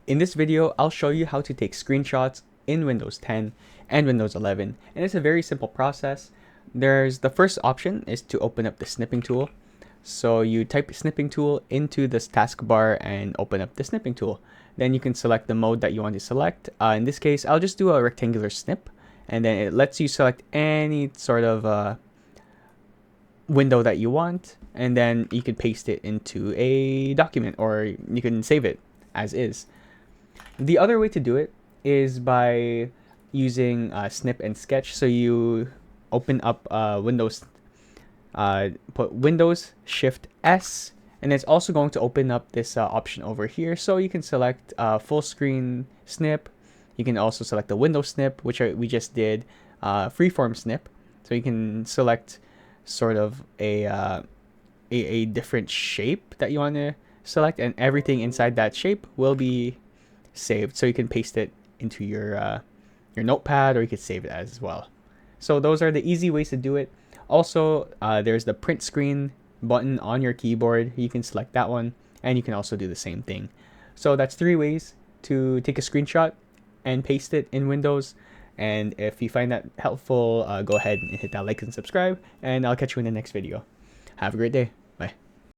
In this video, I'll show you how to take screenshots in Windows 10 and Windows 11, and it's a very simple process. There's the first option is to open up the snipping tool. So you type snipping tool into this taskbar and open up the snipping tool. Then you can select the mode that you want to select. In this case, I'll just do a rectangular snip, and then it lets you select any sort of window that you want, and then you can paste it into a document, or you can save it as is. The other way to do it is by using snip and sketch. So you open up Windows, put Windows Shift S, and it's also going to open up this option over here. So you can select full screen snip. You can also select the window snip, which we just did, freeform snip. So you can select sort of a different shape that you want to select, and everything inside that shape will be saved. So you can paste it into your notepad, or you could save it as well. So those are the easy ways to do it. Also, there's the print screen button on your keyboard. You can select that one, and you can also do the same thing. So that's 3 ways to take a screenshot and paste it in Windows. And if you find that helpful, go ahead and hit that like and subscribe, and I'll catch you in the next video. Have a great day.